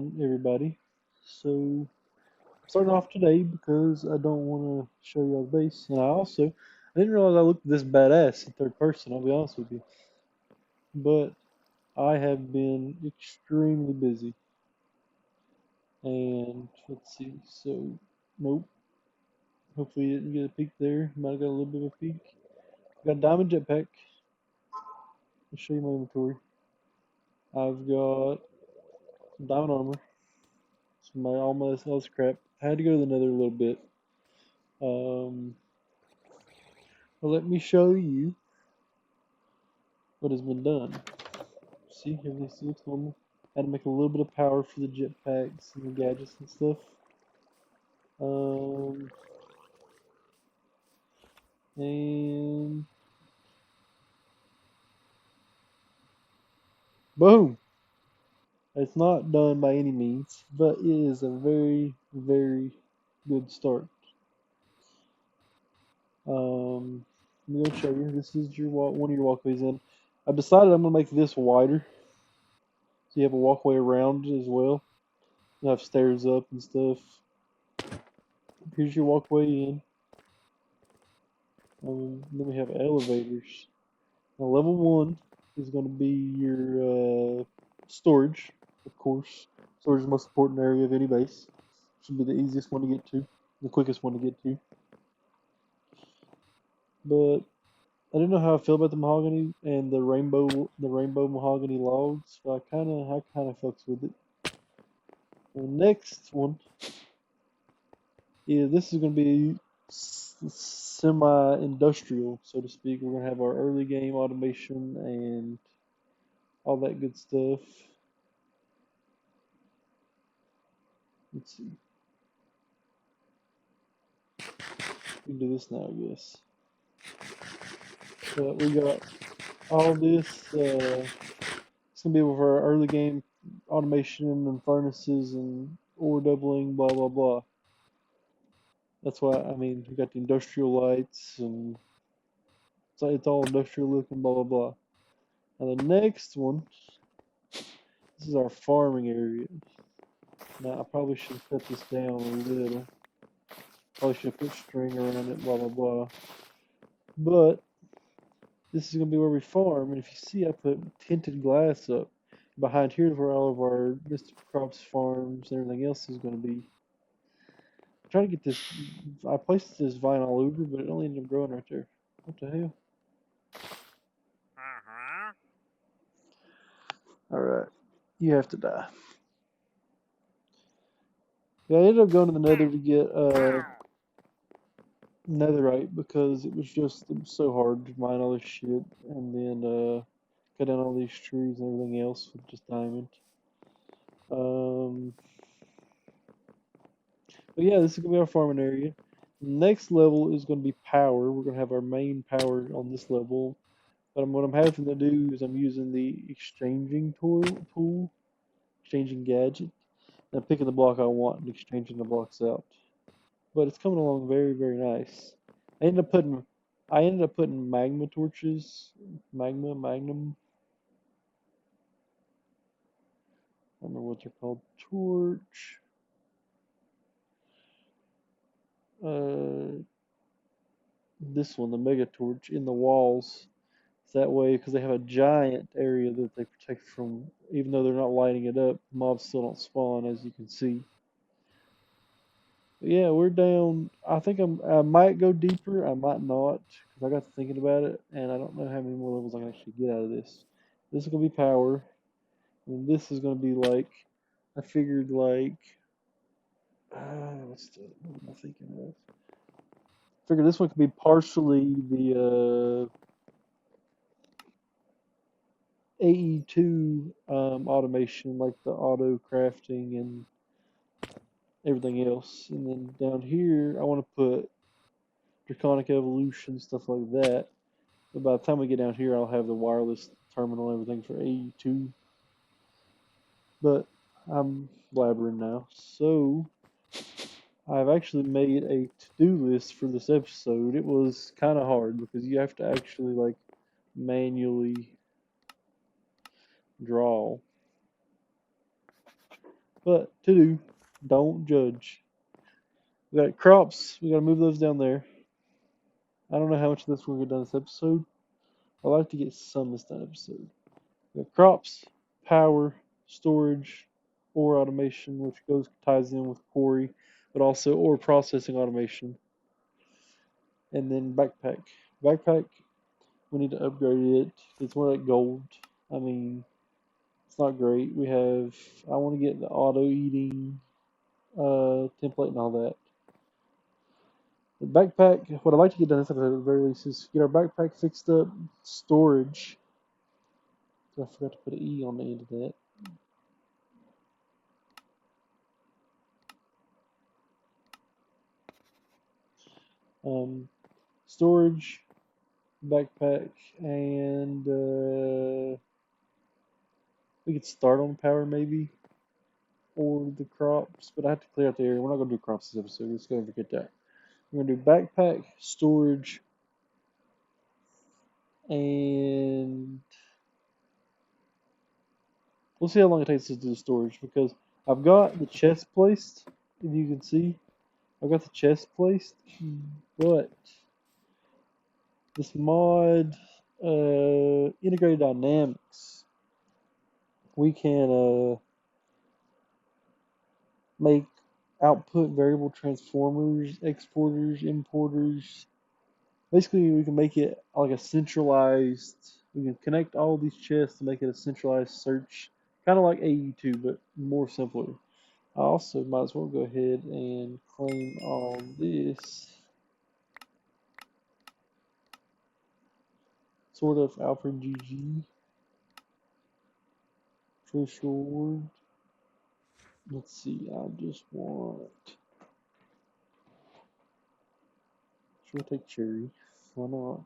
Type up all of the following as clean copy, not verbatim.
on, everybody. So, starting off today because I don't want to show y'all the base, and I didn't realize I looked this badass in third person. I'll be honest with you, but I have been extremely busy, and let's see. So, nope. Hopefully, you didn't get a peek there. Might have got a little bit of a peek. Got a diamond jetpack. I'll show you my inventory. I've got some diamond armor. Some all my other crap. I had to go to the nether a little bit. Um, Well, let me show you what has been done. See, everything still looks normal. Had to make a little bit of power for the jetpacks and the gadgets and stuff. Um, and boom! It's not done by any means, but it is a very, very good start. I'm gonna show you. This is your one of your walkways in. I decided I'm gonna make this wider, so you have a walkway around as well. You have stairs up and stuff. Here's your walkway in. Then we have elevators. Now, level one is going to be your storage, of course. Storage is the most important area of any base. Should be the easiest one to get to, the quickest one to get to. But I didn't know how I feel about the mahogany and the rainbow mahogany logs. So I kind of fucks with it. The next one is this is going to be semi-industrial, so to speak. We're going to have our early game automation and all that good stuff. Let's see. We can do this now, I guess. But we got all this. It's gonna be with our early game automation and furnaces and ore doubling, blah blah blah. That's why I mean we got the industrial lights and it's all industrial looking, blah blah blah. And the next one, this is our farming area. Now I probably should cut this down a little. Probably should put string around it, blah blah blah. But this is gonna be where we farm, and if you see, I put tinted glass up. Behind here is where all of our Mr. Crops farms and everything else is gonna be. I'm trying to get this. I placed this vine all over, but it only ended up growing right there. What the hell? All right, you have to die. Yeah, I ended up going to the Nether to get netherite because it was so hard to mine all this shit and then cut down all these trees and everything else with just diamond. Um, but yeah, this is gonna be our farming area. Next level is gonna be power. We're gonna have our main power on this level. But what I'm having to do is I'm using the exchanging tool, exchanging gadget, and I'm picking the block I want and exchanging the blocks out. But it's coming along very, very nice. I ended up putting I ended up putting magma torches, magnum. I don't remember what they're called. Torch. Uh, this one, the mega torch, in the walls. That way, because they have a giant area that they protect from, even though they're not lighting it up, mobs still don't spawn, as you can see. But yeah, we're down. I might go deeper, I might not, because I got to thinking about it, and I don't know how many more levels I can actually get out of this. This is gonna be power, and this is gonna be like, I figured like, what am I thinking of? I figured this one could be partially the AE2 automation, like the auto crafting and everything else. And then down here, I want to put Draconic Evolution, stuff like that. But by the time we get down here, I'll have the wireless terminal and everything for AE2. But I'm blabbering now. So, I've actually made a to-do list for this episode. It was kind of hard because you have to actually like manually draw. But to do, don't judge. We got crops. We got to move those down there. I don't know how much of this we're gonna get done this episode. I like to get some this done episode. We got crops, power, storage, ore automation, which ties in with quarry, but also ore processing automation, and then backpack. Backpack, we need to upgrade it. It's more like gold. I mean, it's not great. I want to get the auto eating template and all that. The backpack, what I'd like to get done this episode at the very least is get our backpack fixed up, storage. I forgot to put an E on the end of that. Storage, backpack, and we could start on power maybe, or the crops, but I have to clear out the area. We're not going to do crops this episode. Let's go and forget that. We're going to do backpack, storage, and we'll see how long it takes to do the storage because I've got the chest placed, if you can see. I've got the chest placed, but this mod, integrated dynamics, we can make output variable transformers, exporters, importers. Basically, we can make it like a centralized. We can connect all these chests to make it a centralized search, kind of like AE2, but more simpler. I also might as well go ahead and claim all this. Sort of Alfred GG. Trish Ward. Let's see, I just want. Sure, take Cherry. Why not?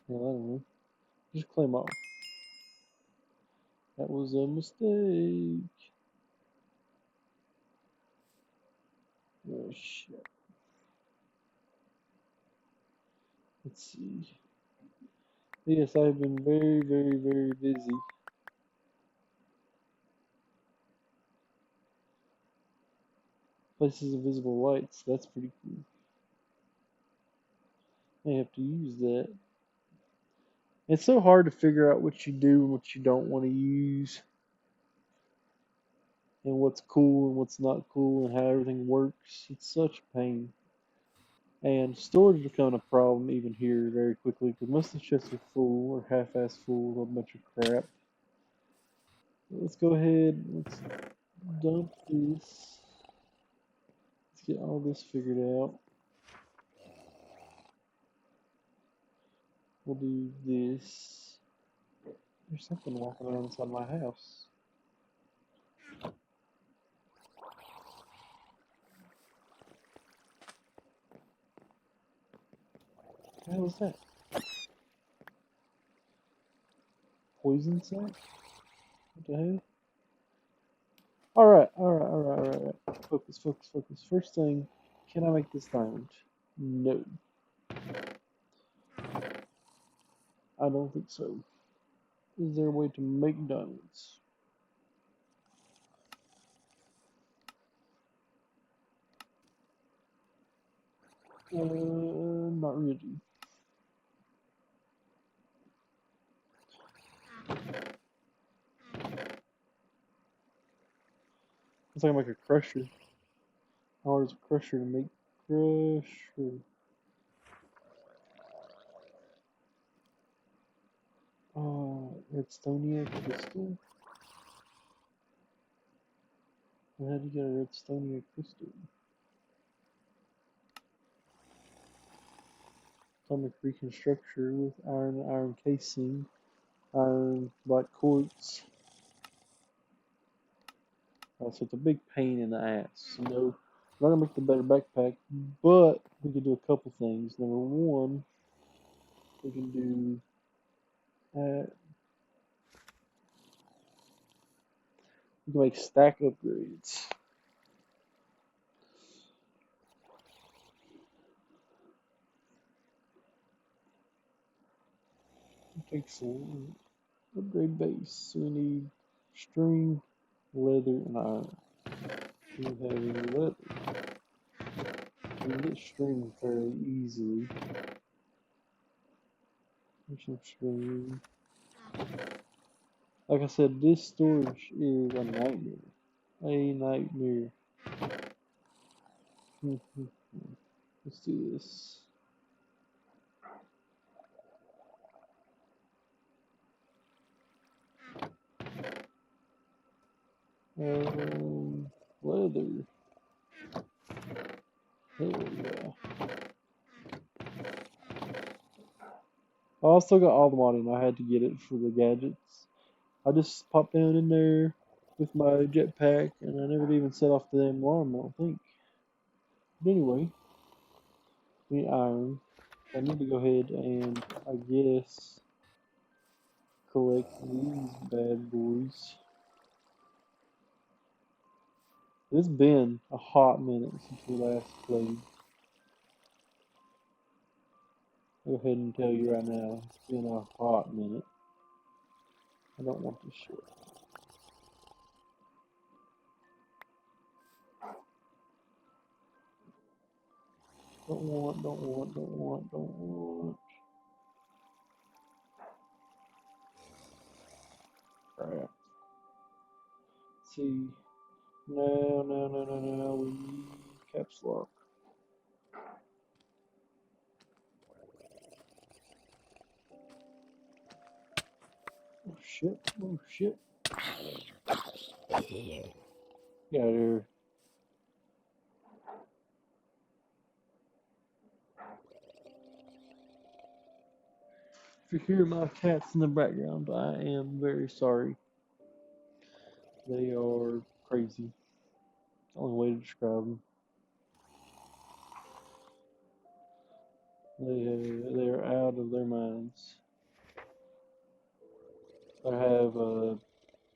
Yeah, I don't know. Just claim all. That was a mistake. Oh shit. Let's see. Yes, I've been very, very, very busy. Places of visible lights. That's pretty cool. I have to use that. It's so hard to figure out what you do and what you don't want to use, and what's cool and what's not cool, and how everything works. It's such a pain. And storage becoming a problem even here very quickly because most of the chests are full or half-ass full with a bunch of crap. Let's go ahead. Let's dump this. Let's get all this figured out. We'll do this. There's something walking around inside my house. What the hell is that? Poison sac? What the hell? Alright. Focus, focus, focus. First thing, can I make this diamond? No. I don't think so. Is there a way to make diamonds? Not really. It's like I make a crusher. How hard is a crusher to make? Crusher. Redstonia crystal? How do you get a Redstonia crystal? Atomic reconstructor with iron casing, iron black quartz. So it's a big pain in the ass. So no, we're not gonna make the better backpack, but we can do a couple things. Number one, we can do we can make stack upgrades. It takes some upgrade base. So we need string, leather, and iron. Do we have any leather? We can get string fairly easily. There's some string. Like I said, this storage is a nightmare. A nightmare. Let's do this. Leather. Hell yeah. I still got all the modding. I had to get it for the gadgets. I just popped down in there with my jetpack, and I never even set off the damn alarm, I don't think. But anyway, we need iron. I need to go ahead and, I guess, collect these bad boys. It's been a hot minute since we last played. I'll go ahead and tell you right now, it's been a hot minute. I don't want this shit. Don't want, don't want, don't want, don't want. Crap. Let's see. No, no, no, no, no. We need caps lock. Oh shit. Oh shit. Get out of here. If you hear my cats in the background, I am very sorry. They are crazy. The only way to describe them. They are out of their minds. I have a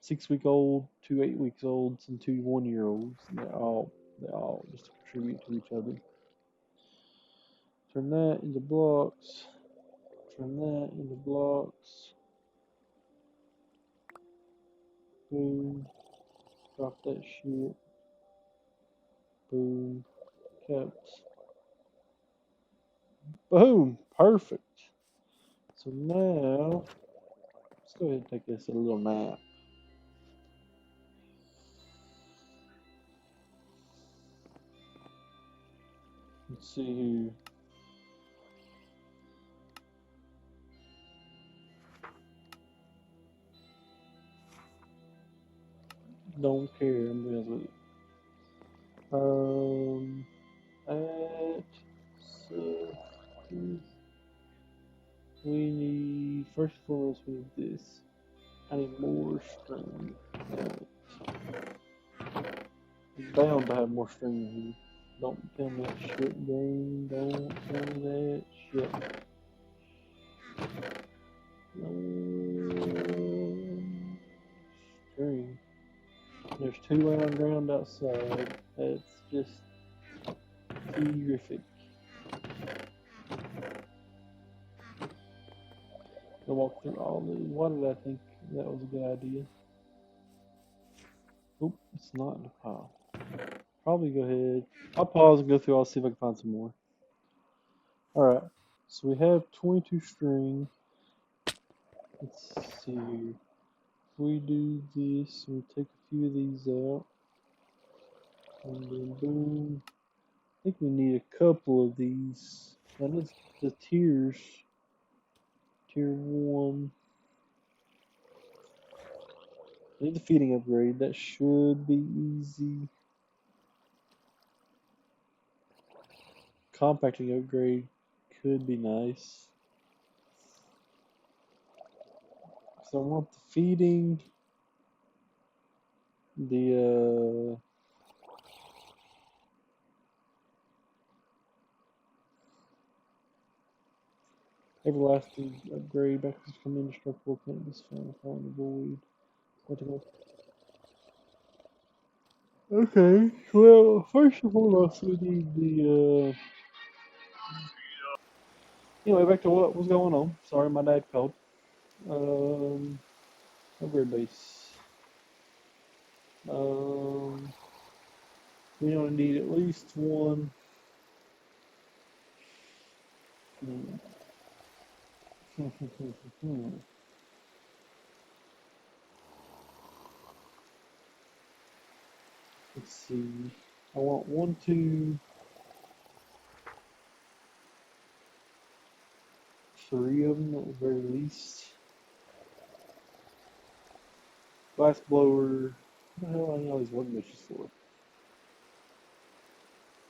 6-week-old, two 8 weeks olds, and two 1-year-olds. And they all just contribute to each other. Turn that into blocks. Turn that into blocks. Boom. Drop that shit. Boom. Caps. Boom. Perfect. So now, let's go ahead and take this a little nap. Let's see here. Don't care, I'm being honest with you. So, we need, first and foremost, we need this. I need more string. I'm bound to have more string in here. Don't tell me that shit, game. Don't tell me that shit. String. There's two laying on the ground outside. That's just terrific. I'll walk through all these. Why did I think that was a good idea? Oop, it's not in the pile. Probably go ahead. I'll pause and go through. I'll see if I can find some more. Alright, so we have 22 string. Let's see here. If we do this, we'll take a few of these out. And then boom. I think we need a couple of these. And it's the tiers. Tier 1. I need the feeding upgrade. That should be easy. Compacting upgrade could be nice. So I want the feeding. The everlasting upgrade back to become indestructible, can't be found in the void. Okay, well, first and foremost, we need the, anyway, back to what was going on. Sorry, my dad called. Upgrade base. Um, we don't need at least one. Hmm. Let's see. I want one, two, three of them at the very least. Glass blower. What the hell I need all these work bushes for?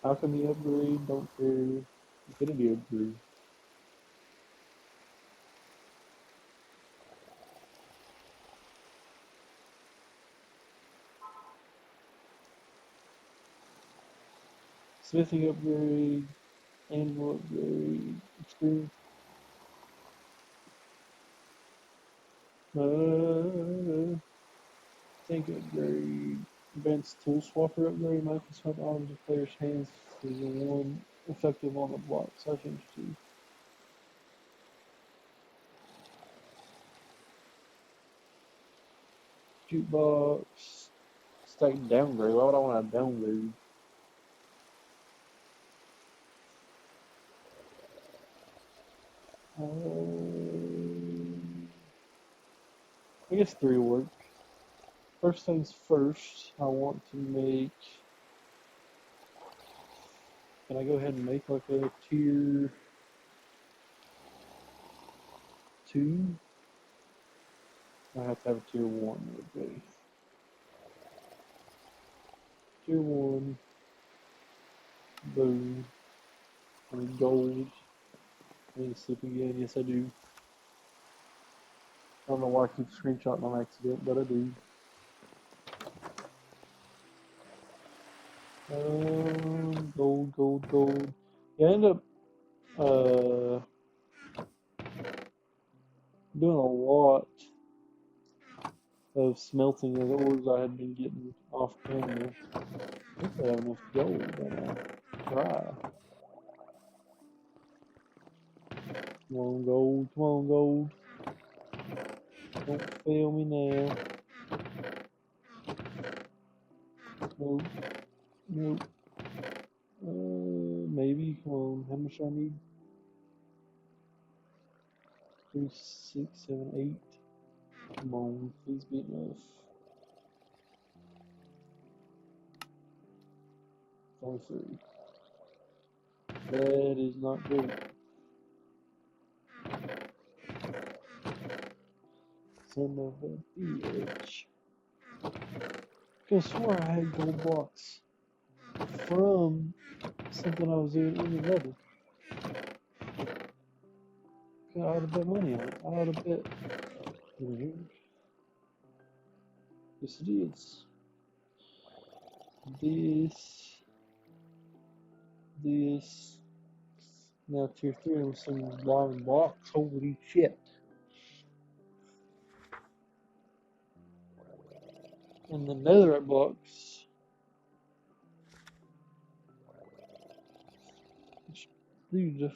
Alchemy upgrade, don't care. Infinity upgrade. Smithing upgrade, anvil upgrade, experience. Tank upgrade, advanced tool swapper upgrade. Might can swap items of player's hands to the one effective on the block. So I changed to jukebox. Stack downgrade. Why would I want to downgrade? I guess three will work. First things first, I want to make. Can I go ahead and make like a tier two? I have to have a tier one. Okay. Tier one. Boom. I need gold. I need to sleep again. Yes, I do. I don't know why I keep screenshotting on accident, but I do. Gold, gold, gold. Yeah, I end up uh, doing a lot of smelting of ores I had been getting off camera. I think I have enough gold and I try. Come on, gold. Come on, gold. Don't fail me now. Nope. Nope. Maybe. Come on. How much I need? 3, 6, 7, 8. Come on. Please be enough. Only 3. That is not good. Son of a bitch. Could have swore I had gold blocks from something I was doing in the nether. I ought to bet money on it. I ought to bet. Here. Yes, it is. This. This. Now tier 3 with some long blocks. Holy shit. And the netherite blocks. Dude,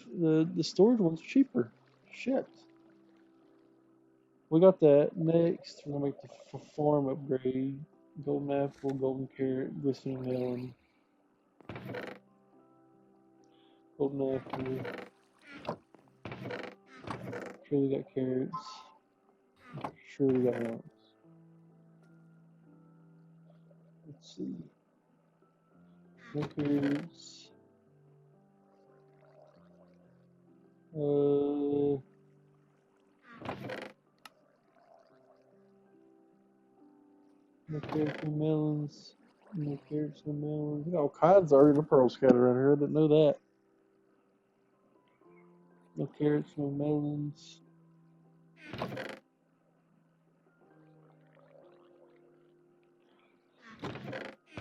the storage one's cheaper. Shit. We got that. Next, we're gonna make the farm upgrade. Golden apple, golden carrot, glistening melon, golden apple. Sure we got carrots. Sure we got melons. Let's see. No carrots. No carrots, no melons. No carrots, no melons. We got all kinds of ender pearls scattered around here. I didn't know that. No carrots, no melons.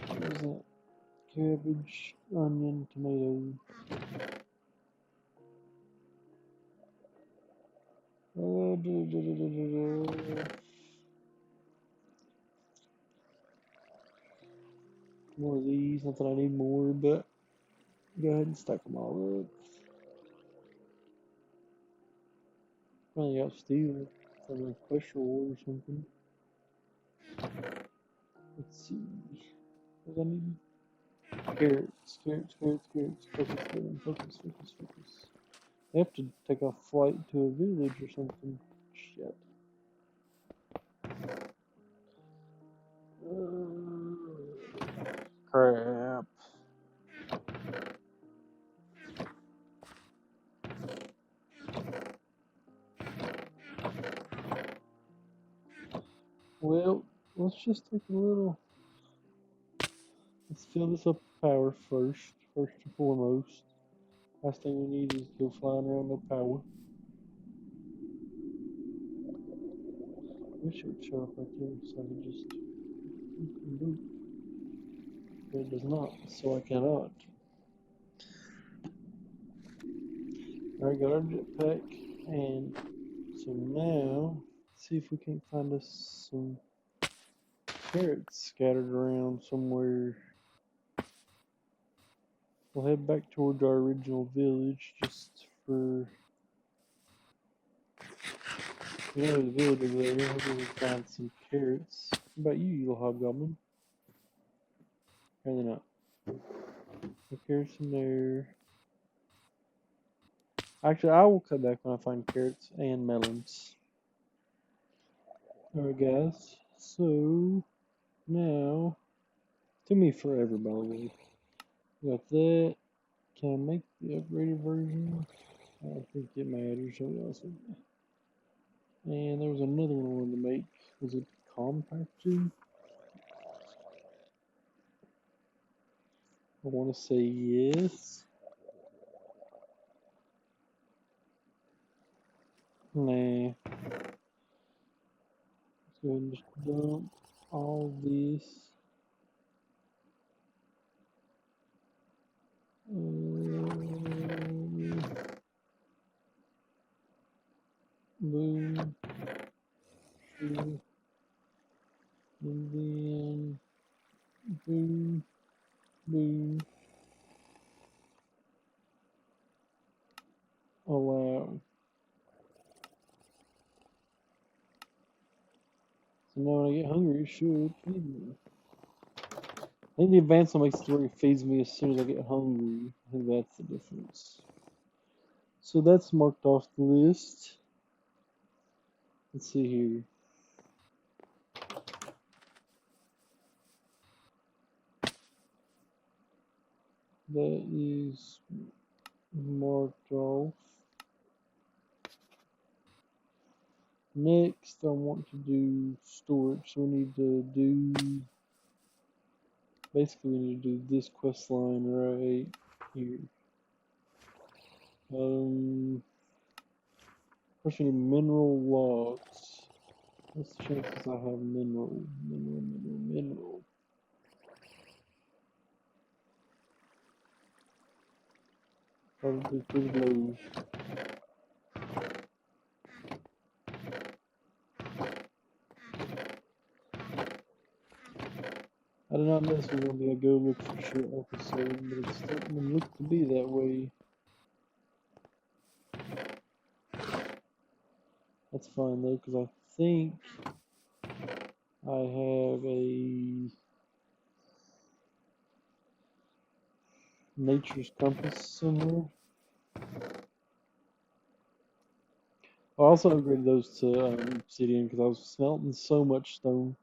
What is that? Cabbage, onion, tomato. Uh, da, da, da, da, da, da. More of these. Not that I need more, but go ahead and stack them all up. Probably got steel from a pressure war or something. Let's see. What do I need? Carrots, carrots, carrots, carrots. Focus, Dylan, focus, focus, focus. They have to take a flight to a village or something. Shit. Crap. Well, let's just take a little. Let's fill this up with power first. First and foremost. Last thing we need is to go flying around no power. Wish it would show up right there so I could just boop. But it does not, so I cannot. Alright, got our jetpack, and so now, see if we can't find us some carrots scattered around somewhere. We'll head back towards our original village just for. We know the village over there. Hopefully we find some carrots. What about you, little hobgoblin? Apparently not. No carrots in there. Actually, I will come back when I find carrots and melons. Alright, guys. So, now. Took me forever, by the way. Got that. Can I make the upgraded version? I don't think it matters. So else. And there was another one I wanted to make. Was it compactor? I want to say yes. Nah. Let's go ahead and just dump all this. Boom. Sure. And then boom. Boom. Allow. So now when I get hungry, it should feed me. I think the advanced one makes it where it feeds me as soon as I get hungry. I think that's the difference. So that's marked off the list. Let's see here. That is marked off. Next, I want to do storage. So we need to do. Basically, we need to do this quest line right here. First, we need mineral logs. What's the chances I have mineral? Mineral. Probably pretty low. I did not know this was going to be a go look for shit episode, but it's starting to look to be that way. That's fine though, because I think I have a nature's compass somewhere. I also upgraded those to obsidian because I was smelting so much stone.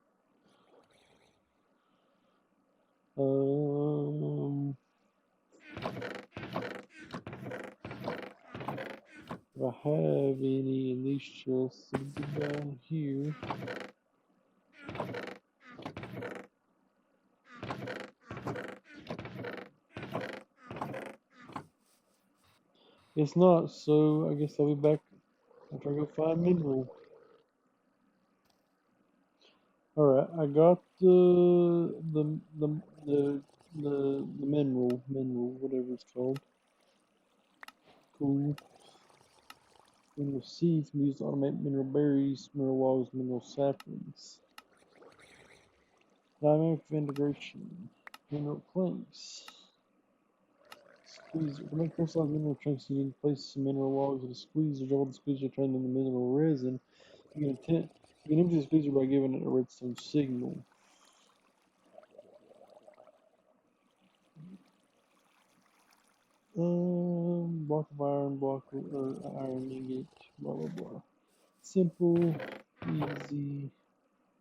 If I have any in these chests, it'll be down here. It's not, so I guess I'll be back after I go find mineral. Alright, I got the mineral, whatever it's called. Cool. Mineral seeds can be used to automate mineral berries, mineral logs, mineral saplings. Dynamic integration. Mineral planks. Squeezer. To make crystallized mineral chunks, you need to place some mineral logs in a squeezer. Hold the squeezer turned into mineral resin. You can empty the squeezer by giving it a redstone signal. Block of iron, block of, or iron ingot, blah blah blah. Simple, easy.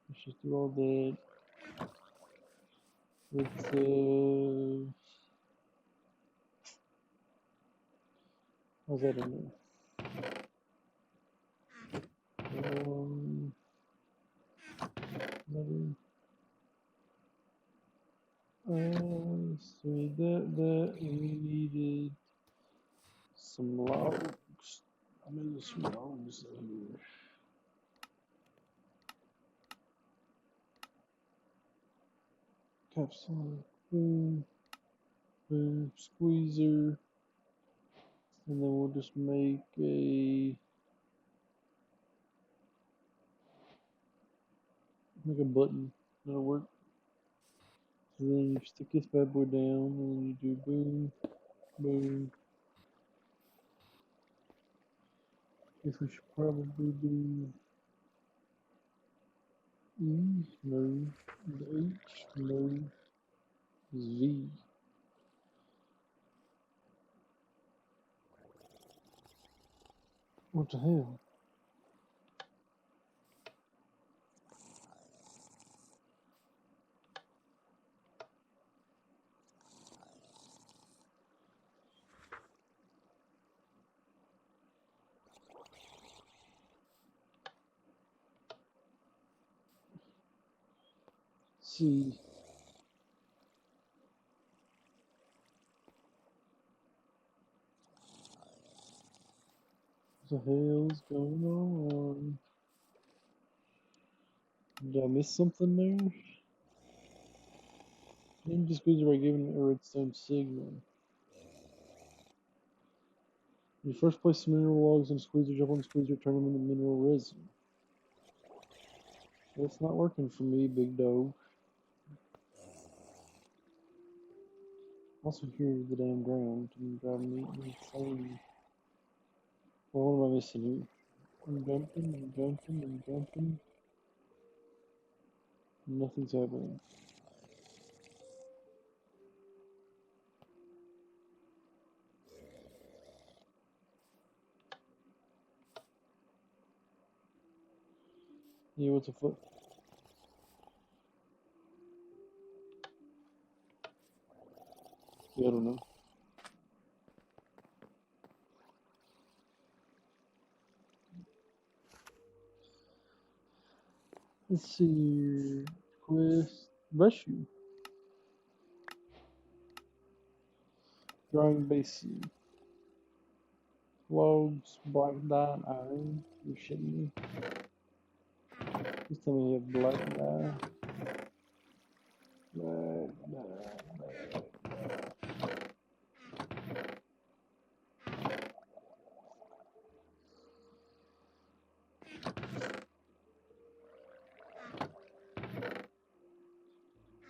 Let's just do all that. Let's how's that in there? Another. So that we needed some logs. I made some logs here. Capsule, boom, boom, squeezer, and then we'll just make a button. That'll work. So then you stick this bad boy down, and then you do boom, boom. Guess we should probably do E, no, the H, no, Z. What the hell? C. What the hell's going on? Did I miss something there? Ninja squeezer by giving it a redstone signal. You first place some mineral logs in a squeezer, jump on the squeezer, turn them into mineral resin. That's not working for me, big dog. Also here the damn ground and driving me insane. Well, what am I missing here? I'm jumping, I'm jumping, I'm jumping. Nothing's happening. Yeah, what's the fuck? Yeah, I don't know. Let's see. Quest. Rescue. Drawing basin. Logs, black dye, and iron. You're shitting me. Please tell me you have black dye. Black dye.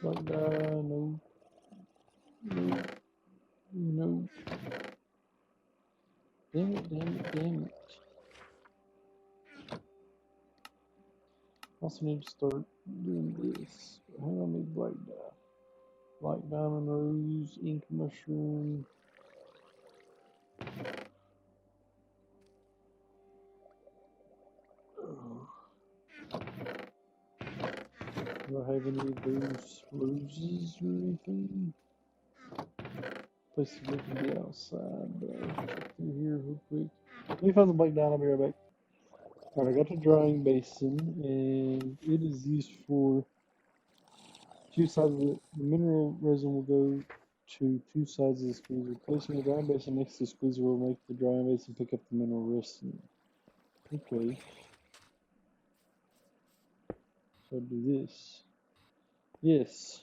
Black dye, no. No. No. Damn it, damn it, damn it. Also need to start doing this. Hang on, I need black dye. Black diamond rose, ink mushroom. Do I have any of those roses or anything? Place to look to be outside, but I'll check through here real quick. Let me find the black dye, I'll be right back. Alright, I got the drying basin, and it is used for two sides of it. The mineral resin will go to two sides of the squeezer. Placing the drying basin next to the squeezer will make the drying basin pick up the mineral resin. Okay. So do this. Yes.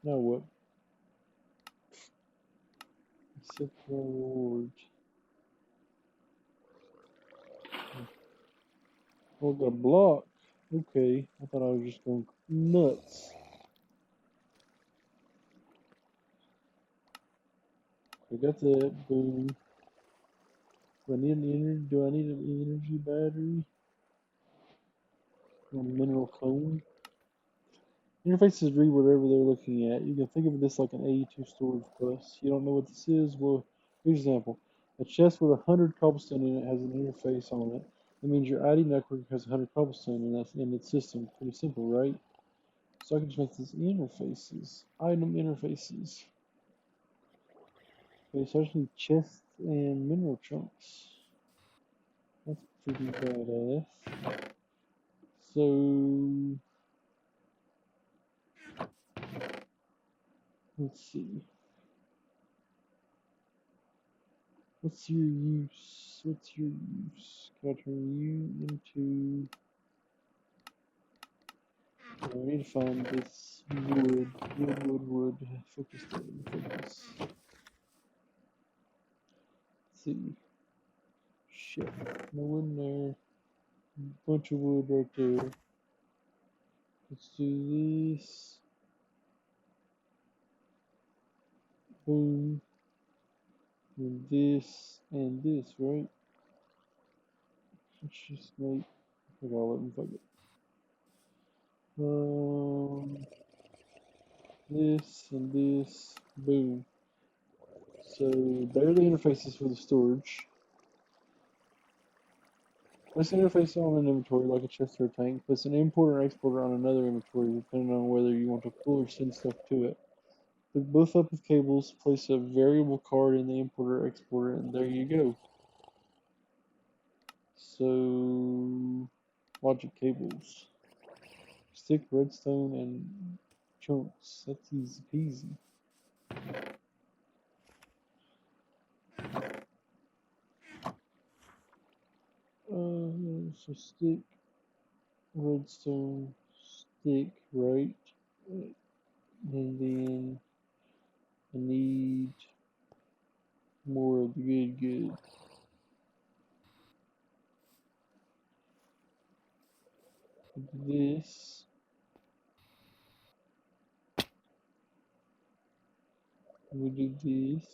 Now what? Accept the reward. Oh, got a block. Okay. I thought I was just going nuts. I got that. Boom. Do I need an energy? Do I need an energy battery? Or a mineral cone? Interfaces read whatever they're looking at. You can think of this like an AE2 storage bus. You don't know what this is? Well, Here's an example. A chest with 100 cobblestone in it has an interface on it. That means your ID network has 100 cobblestone in its system. Pretty simple, right? So I can just make these interfaces. Item interfaces. Okay, so I just need chests and mineral chunks. That's pretty badass. So, let's see. What's your use? What's your use? Can I turn you into... I need to find this wood. Wood. Focus there. Focus. Let's see. Shit. No wood in there. Bunch of wood right there. Let's do this. Boom. And this, right? Let's just make... I got all of them. Fuck it. This and this, boom. So there are the interfaces for the storage. Place an interface on an inventory like a chest or a tank. Place an importer and exporter on another inventory depending on whether you want to pull or send stuff to it. Hook both up with cables, place a variable card in the importer or exporter, and there you go. So, logic cables. Stick, redstone, and chunks. That's easy peasy. So stick, redstone, stick, right? And then I need more of the good. This. We do this.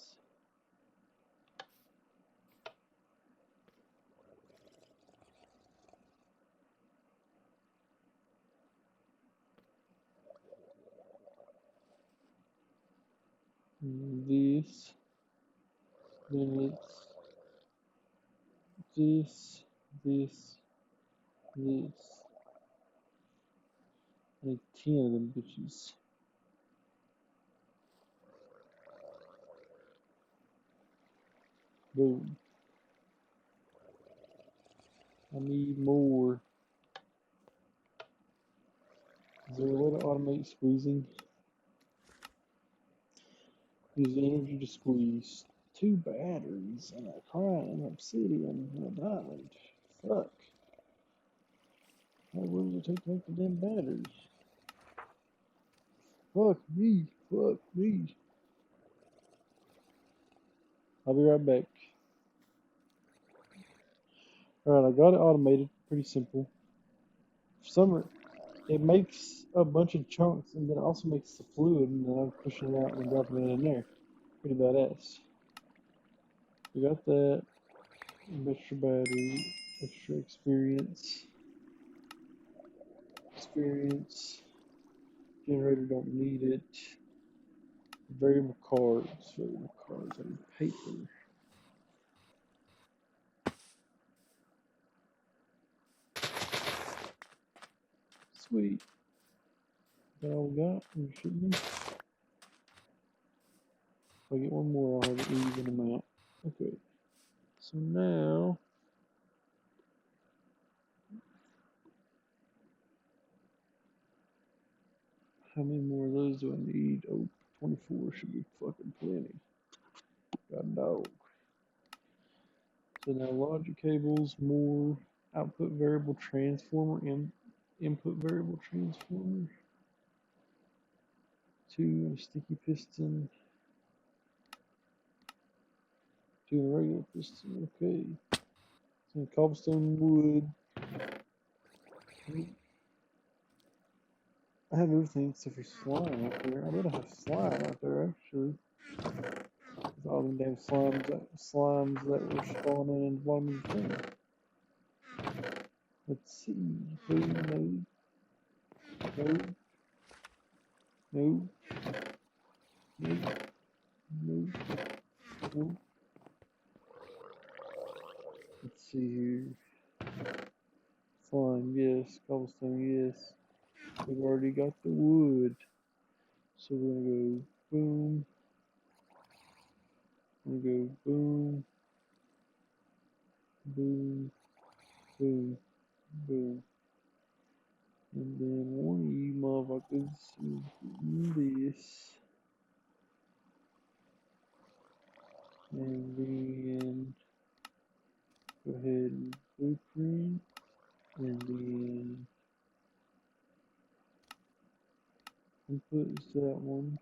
This. Then it's this, this, this. I need 10 of them bitches. Boom. I need more. Is there a way to automate squeezing? Use energy to squeeze. 2 batteries and a crown, an obsidian, and a diamond. Fuck. How long does it take to make the damn batteries? Fuck me. Fuck me. I'll be right back. Alright, I got it automated. Pretty simple. For some it makes a bunch of chunks and then it also makes the fluid and then I'm pushing it out and dropping it in there. Pretty badass. We got that. Extra battery, extra experience. Generator don't need it. Variable cards. I need paper. Sweet. That all we got? We shouldn't be. If I get one more, I'll have an even amount. Okay. So now, how many more of those do I need? Oh, 24 should be fucking plenty. God dog. So now logic cables, more output variable transformer, input variable transformer. 2 and a sticky piston. 2 and a regular piston. Okay. Some cobblestone wood. I have everything except for slime out there. I better have slime out there actually. With all them damn slimes that were spawning in the bottom of the thing. Let's see. No. No. No. No. No. No. see here. Fine, yes. Cobblestone, yes. We've already got the wood. So we're gonna go boom. We're gonna go boom, boom, boom, boom. And then one of you motherfuckers is getting this. And then go ahead and blueprint. And then input is that one.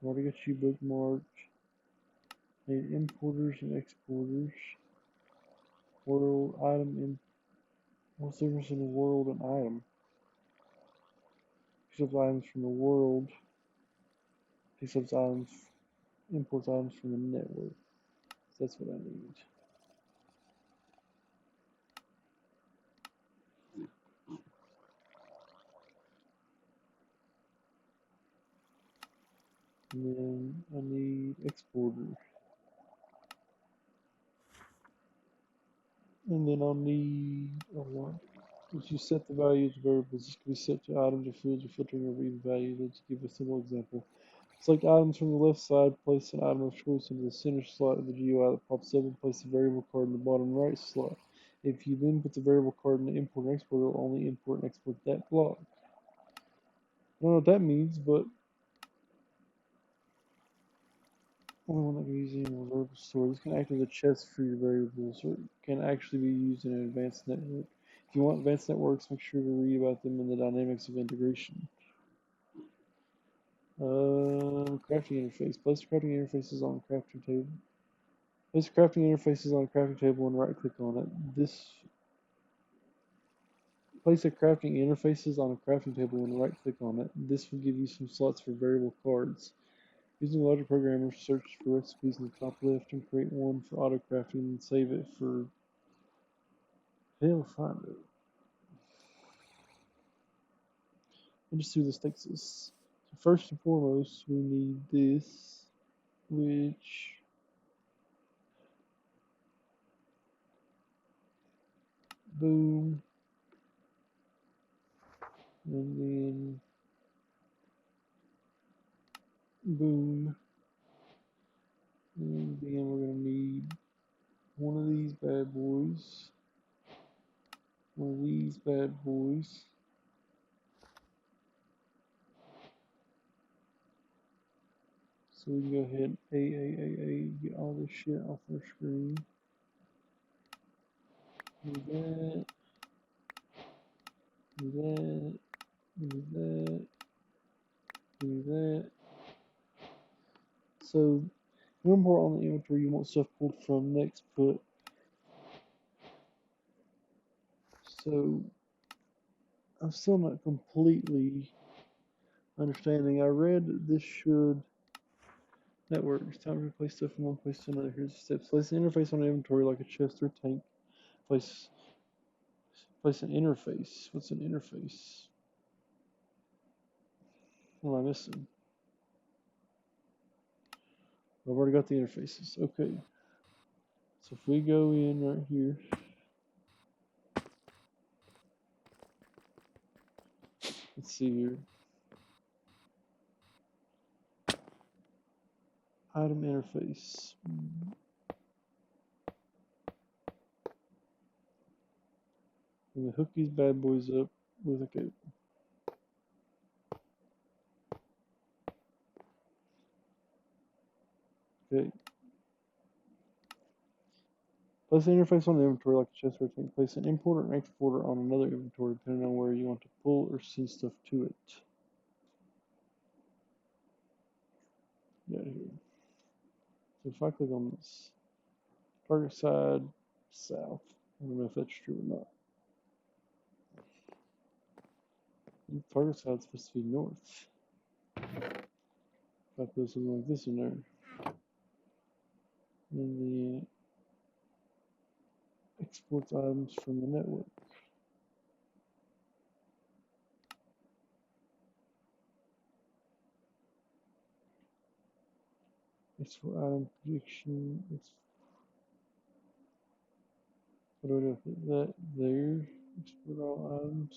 I've already got you bookmarked. And importers and exporters. World item in what's the difference in the world and item? Picks up items from the world. Picks up items imports items from the network. So that's what I need. And then I need exporter. And then I'll need a what? If you set the value to variables, this can be set to items or fields or filtering over even values. Let's give a simple example. Select items from the left side, place an item of choice into the center slot of the GUI that pops up, and place the variable card in the bottom right slot. If you then put the variable card in the import and export, it will only import and export that block. I don't know what that means, but only one that can be used in a variable store. This can act as a chest for your variables, or it can actually be used in an advanced network. If you want advanced networks, make sure to read about them in the dynamics of integration. Crafting interface. Place the crafting interfaces on the crafting table. Place the crafting interfaces on the crafting table and right click on it. Place the crafting interfaces on a crafting table and right click on it. This will give you some slots for variable cards. Using a logic programmer, search for recipes in the top left and create one for auto crafting and save it for hell find it. And just see what this takes us. So first and foremost, we need this, which boom, and then boom, and then we're gonna need one of these bad boys, one of these bad boys. So we can go ahead and get all this shit off our screen. Do that, do that, do that, do that. So remember on the inventory you want stuff pulled from next put. So I'm still not completely understanding. I read that this should network. It's time to place stuff from one place to another. Here's the steps. Place the interface on an inventory like a chest or tank. Place an interface. What's an interface? What am I missing? I've already got the interfaces. Okay. So if we go in right here, let's see here. Item interface. I'm gonna hook these bad boys up with a cable. Okay. Place the interface on the inventory like a chest or tank. Place an importer and exporter on another inventory depending on where you want to pull or send stuff to it. Yeah, here. So if I click on this, target side south. I don't know if that's true or not. The target side's supposed to be north. If I put something like this in there, and then exports items from the network. Export item prediction. What do I do with it? That there. Export all items.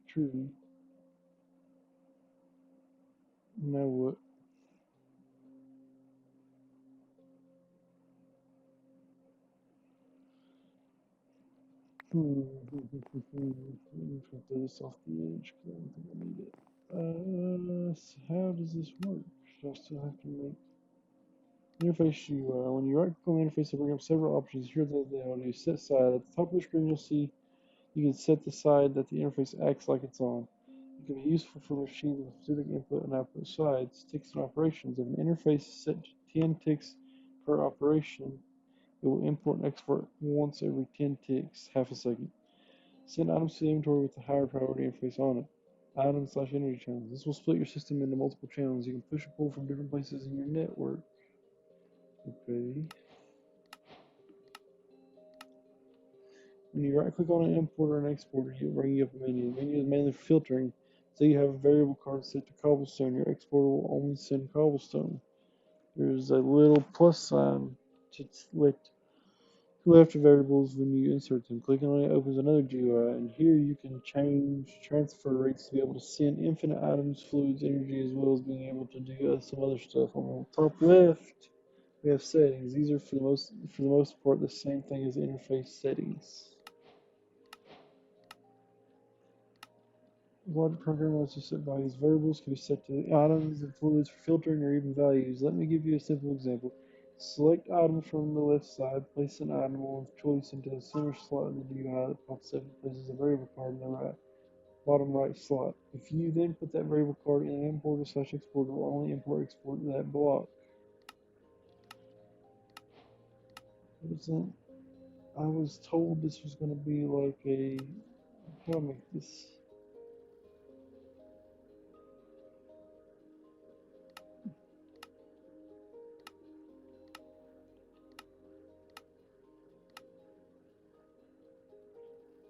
True. Now what? Let me throw this off the edge because I don't think I need it. So how does this work? Should I still have to make interface UI? When you right click on the interface, it'll bring up several options. Here they are. You set side. At the top of the screen, you'll see you can set the side that the interface acts like it's on. It can be useful for machines with specific input and output sides, ticks, and operations. If an interface is set to 10 ticks per operation, it will import and export once every 10 ticks, half a second. Send items to the inventory with the higher priority interface on it. Items slash energy channels. This will split your system into multiple channels. You can push and pull from different places in your network. Okay. When you right click on an importer and exporter, it will bring you up a menu. The menu is mainly for filtering. Say you have a variable card set to cobblestone, your exporter will only send cobblestone. There's a little plus sign to select left variables when you insert them. Clicking on it opens another GUI, and here you can change transfer rates to be able to send infinite items, fluids, energy, as well as being able to do some other stuff. On the top left, we have settings. These are for the most part the same thing as interface settings. Logic program lets you set values. Variables can be set to items and fluids for filtering or even values. Let me give you a simple example. Select item from the left side, place an item of choice into the center slot of the UI that pops up and places a variable card in the bottom right slot. If you then put that variable card in an importer slash exporter, it will only import export that block. I was told this was going to be like a. How do I make this?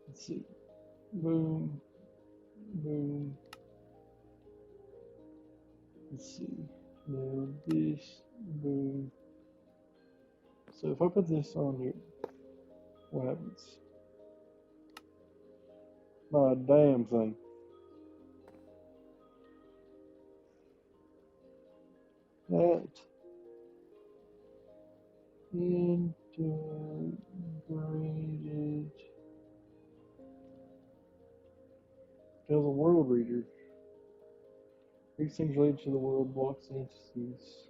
Let's see. Boom, boom. Let's see. Now this, boom. So if I put this on here, what happens? Not a damn thing. That integrated as a world reader. These things related to the world blocks and entities.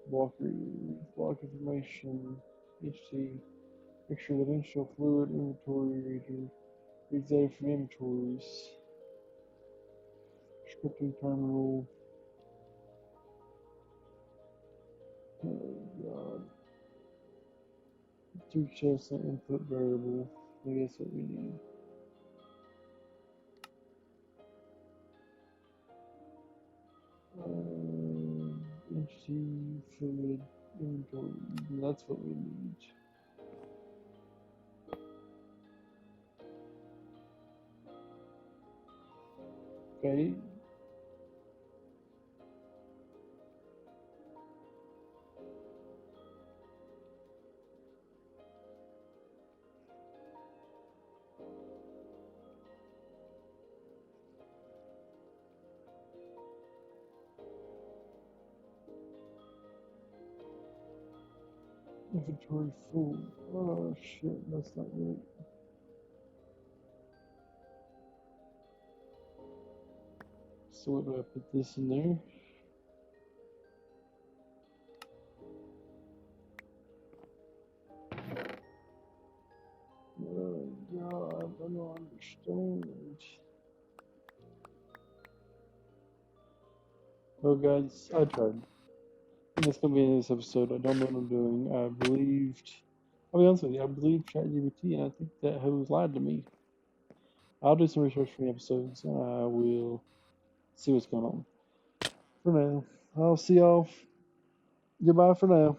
Block reader, block information, entity, picture dimensional fluid inventory reader. Reads data from inventories. Scripting terminal. Oh god. Two chess and input variable. I guess what we need. Entity fluid inventory. That's what we need. Okay. Inventory full. Oh shit, that's not right. So what do I put this in there? Oh god, I don't understand. Well guys, I tried. And that's gonna be in this episode. I don't know what I'm doing. I'll be honest with you, I believed ChatGPT and I think that host lied to me. I'll do some research for the episodes and I will see what's going on. For now, I'll see y'all. Goodbye for now.